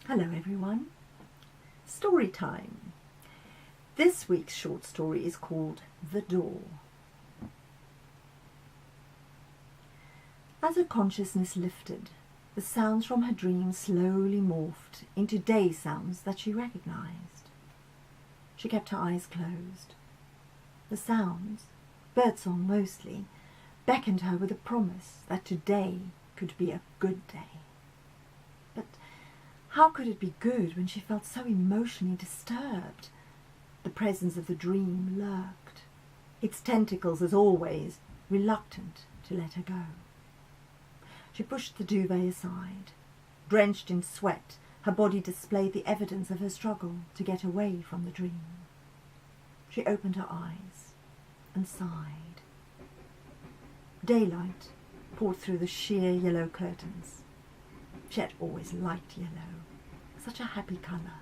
Hello everyone. Story time. This week's short story is called The Door. As her consciousness lifted, the sounds from her dream slowly morphed into day sounds that she recognized. She kept her eyes closed. The sounds, birdsong mostly, beckoned her with a promise that today could be a good day. But how could it be good when she felt so emotionally disturbed? The presence of the dream lurked, its tentacles, as always, reluctant to let her go. She pushed the duvet aside. Drenched in sweat, her body displayed the evidence of her struggle to get away from the dream. She opened her eyes and sighed. Daylight poured through the sheer yellow curtains. She had always liked yellow, such a happy colour.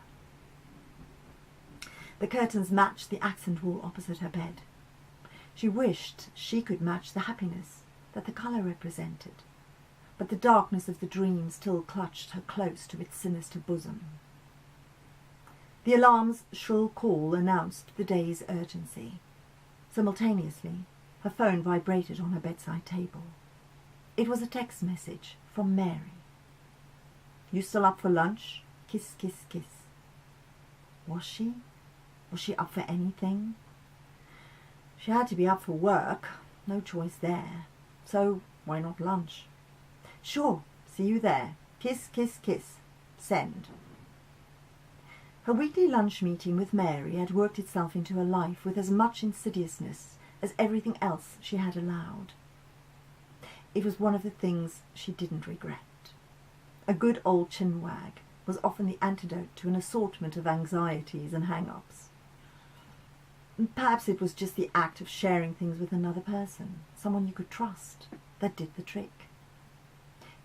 The curtains matched the accent wall opposite her bed. She wished she could match the happiness that the colour represented, but the darkness of the dream still clutched her close to its sinister bosom. The alarm's shrill call announced the day's urgency. Simultaneously, her phone vibrated on her bedside table. It was a text message from Mary. "You still up for lunch? Kiss, kiss, kiss." Was she? Was she up for anything? She had to be up for work, no choice there. So why not lunch? Sure, see you there. Kiss, kiss, kiss. Send. Her weekly lunch meeting with Mary had worked itself into her life with as much insidiousness as everything else she had allowed. It was one of the things she didn't regret. A good old chinwag was often the antidote to an assortment of anxieties and hang-ups. Perhaps it was just the act of sharing things with another person, someone you could trust, that did the trick.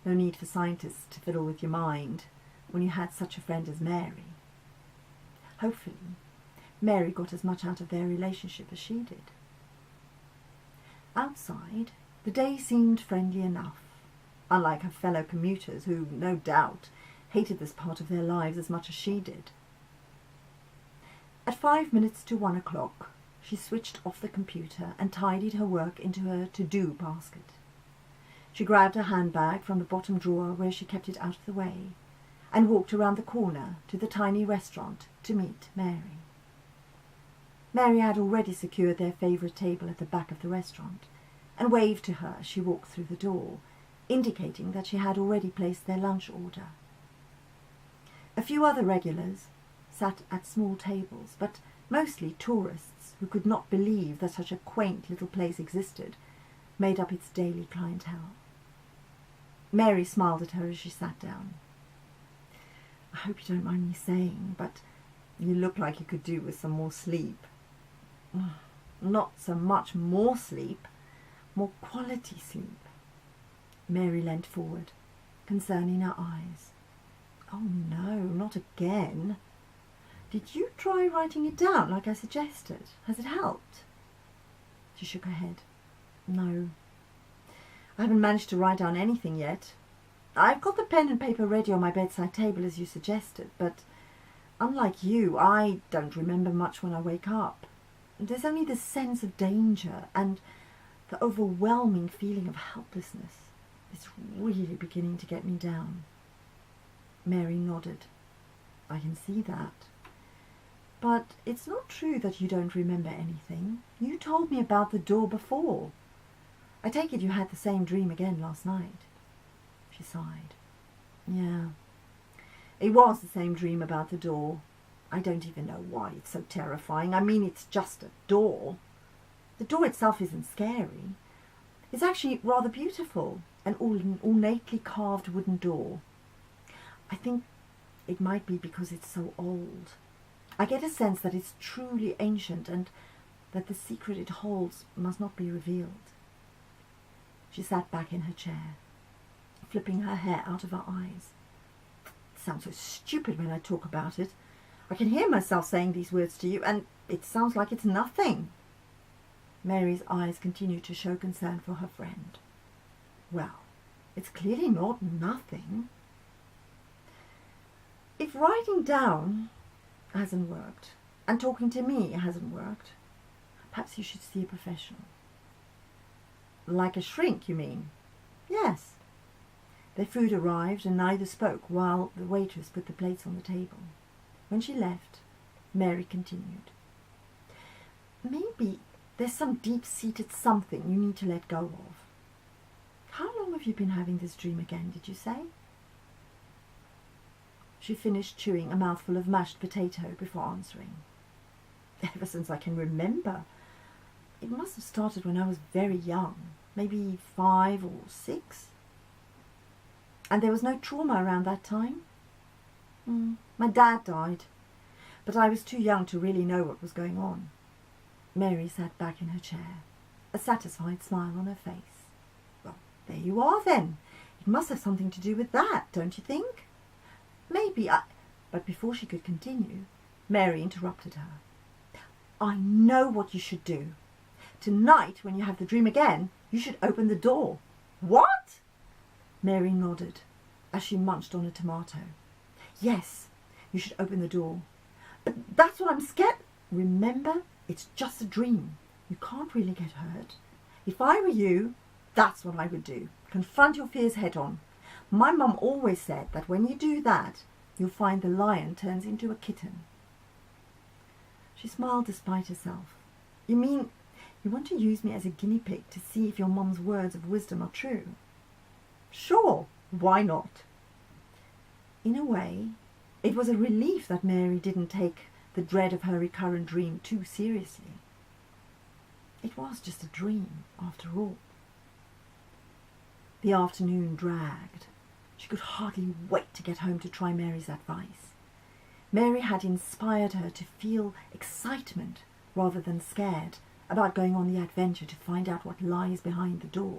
No need for scientists to fiddle with your mind when you had such a friend as Mary. Hopefully, Mary got as much out of their relationship as she did. Outside, the day seemed friendly enough, unlike her fellow commuters who, no doubt, hated this part of their lives as much as she did. At 5 minutes to 1 o'clock, she switched off the computer and tidied her work into her to-do basket. She grabbed her handbag from the bottom drawer where she kept it out of the way and walked around the corner to the tiny restaurant to meet Mary. Mary had already secured their favourite table at the back of the restaurant and waved to her as she walked through the door, indicating that she had already placed their lunch order. A few other regulars sat at small tables, but mostly tourists who could not believe that such a quaint little place existed made up its daily clientele. Mary smiled at her as she sat down. "I hope you don't mind me saying, but you look like you could do with some more sleep." "Not so much more sleep, more quality sleep." Mary leant forward, concern in her eyes. "Oh no, not again. Did you try writing it down like I suggested? Has it helped?" She shook her head. "No. I haven't managed to write down anything yet. I've got the pen and paper ready on my bedside table as you suggested, but unlike you, I don't remember much when I wake up. There's only this sense of danger and the overwhelming feeling of helplessness. It's really beginning to get me down." Mary nodded. "I can see that. But it's not true that you don't remember anything. You told me about the door before. I take it you had the same dream again last night." She sighed. "Yeah, it was the same dream about the door. I don't even know why it's so terrifying. I mean, it's just a door. The door itself isn't scary. It's actually rather beautiful, an ornately carved wooden door. I think it might be because it's so old. I get a sense that it's truly ancient and that the secret it holds must not be revealed." She sat back in her chair, flipping her hair out of her eyes. "It sounds so stupid when I talk about it. I can hear myself saying these words to you, and it sounds like it's nothing." Mary's eyes continued to show concern for her friend. "Well, it's clearly not nothing. If writing down hasn't worked, and talking to me hasn't worked, perhaps you should see a professional. Like a shrink, you mean? Yes. Their food arrived and neither spoke while the waitress put the plates on the table. When she left, Mary continued. Maybe there's some deep-seated something you need to let go of. How long have you been having this dream again, did you say? She finished chewing a mouthful of mashed potato before answering. Ever since I can remember. It must have started when I was very young, maybe 5 or 6. And there was no trauma around that time? My dad died, but I was too young to really know what was going on. Mary sat back in her chair, a satisfied smile on her face. Well, there you are then. It must have something to do with that, don't you think? Maybe I... But before she could continue, Mary interrupted her. I know what you should do. Tonight, when you have the dream again, you should open the door. What? Mary nodded as she munched on a tomato. Yes, you should open the door. But that's what I'm scared. Remember, it's just a dream. You can't really get hurt. If I were you, that's what I would do. Confront your fears head on. My mum always said that when you do that, you'll find the lion turns into a kitten. She smiled despite herself. You mean you want to use me as a guinea pig to see if your mum's words of wisdom are true? Sure, why not? In a way, it was a relief that Mary didn't take the dread of her recurrent dream too seriously. It was just a dream, after all. The afternoon dragged. She could hardly wait to get home to try Mary's advice. Mary had inspired her to feel excitement rather than scared about going on the adventure to find out what lies behind the door.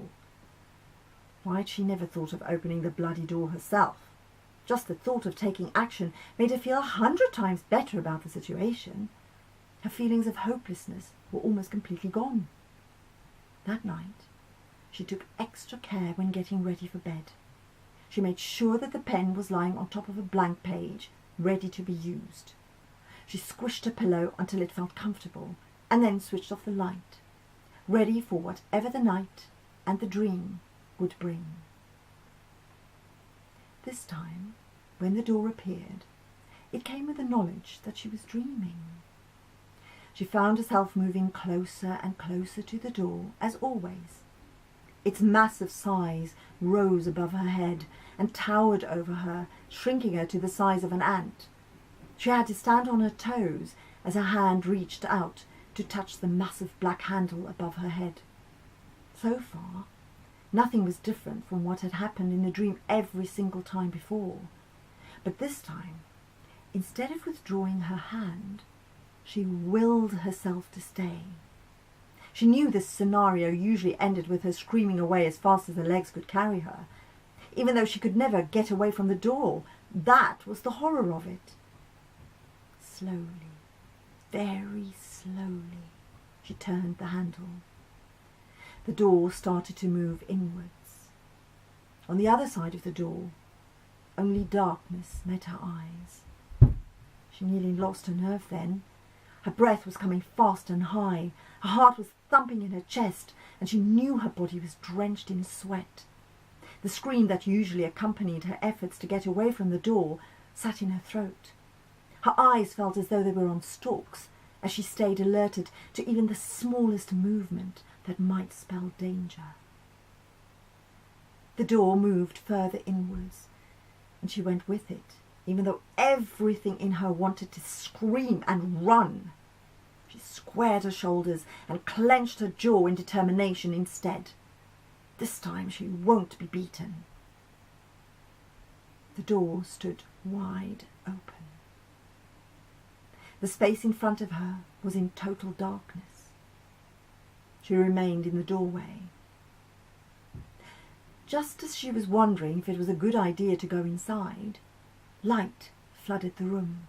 Why'd she never thought of opening the bloody door herself? Just the thought of taking action made her feel 100 times better about the situation. Her feelings of hopelessness were almost completely gone. That night, she took extra care when getting ready for bed. She made sure that the pen was lying on top of a blank page, ready to be used. She squished her pillow until it felt comfortable, and then switched off the light, ready for whatever the night and the dream would bring. This time, when the door appeared, it came with the knowledge that she was dreaming. She found herself moving closer and closer to the door, as always. Its massive size rose above her head and towered over her, shrinking her to the size of an ant. She had to stand on her toes as her hand reached out to touch the massive black handle above her head. So far, nothing was different from what had happened in the dream every single time before. But this time, instead of withdrawing her hand, she willed herself to stay. She knew this scenario usually ended with her screaming away as fast as her legs could carry her. Even though she could never get away from the door, that was the horror of it. Slowly, very slowly, she turned the handle. The door started to move inwards. On the other side of the door, only darkness met her eyes. She nearly lost her nerve then. Her breath was coming fast and high. Her heart was thumping in her chest, and she knew her body was drenched in sweat. The scream that usually accompanied her efforts to get away from the door sat in her throat. Her eyes felt as though they were on stalks, as she stayed alerted to even the smallest movement that might spell danger. The door moved further inwards, and she went with it, even though everything in her wanted to scream and run. She squared her shoulders and clenched her jaw in determination instead. This time she won't be beaten. The door stood wide open. The space in front of her was in total darkness. She remained in the doorway. Just as she was wondering if it was a good idea to go inside, light flooded the room.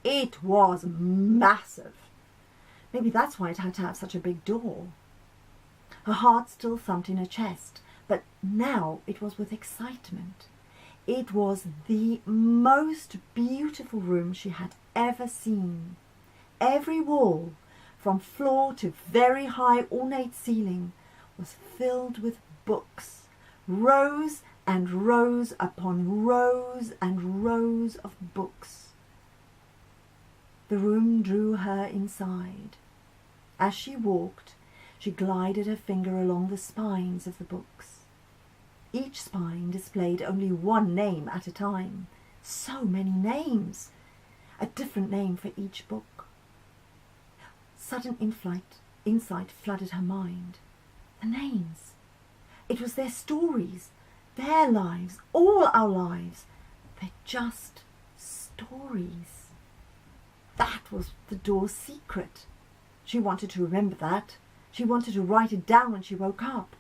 It was massive. Maybe that's why it had to have such a big door. Her heart still thumped in her chest, but now it was with excitement. It was the most beautiful room she had ever seen. Every wall, from floor to very high ornate ceiling, was filled with books, rows and rows upon rows and rows of books. The room drew her inside. As she walked, she glided her finger along the spines of the books. Each spine displayed only one name at a time. So many names! A different name for each book. Sudden insight flooded her mind. The names! It was their stories, their lives, all our lives. They're just stories. That was the door's secret. She wanted to remember that. She wanted to write it down when she woke up.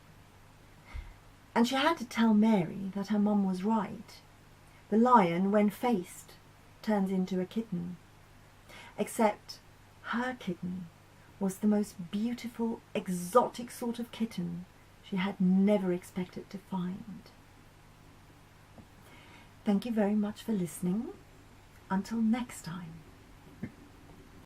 And she had to tell Mary that her mum was right. The lion, when faced, turns into a kitten. Except her kitten was the most beautiful, exotic sort of kitten she had never expected to find. Thank you very much for listening. Until next time.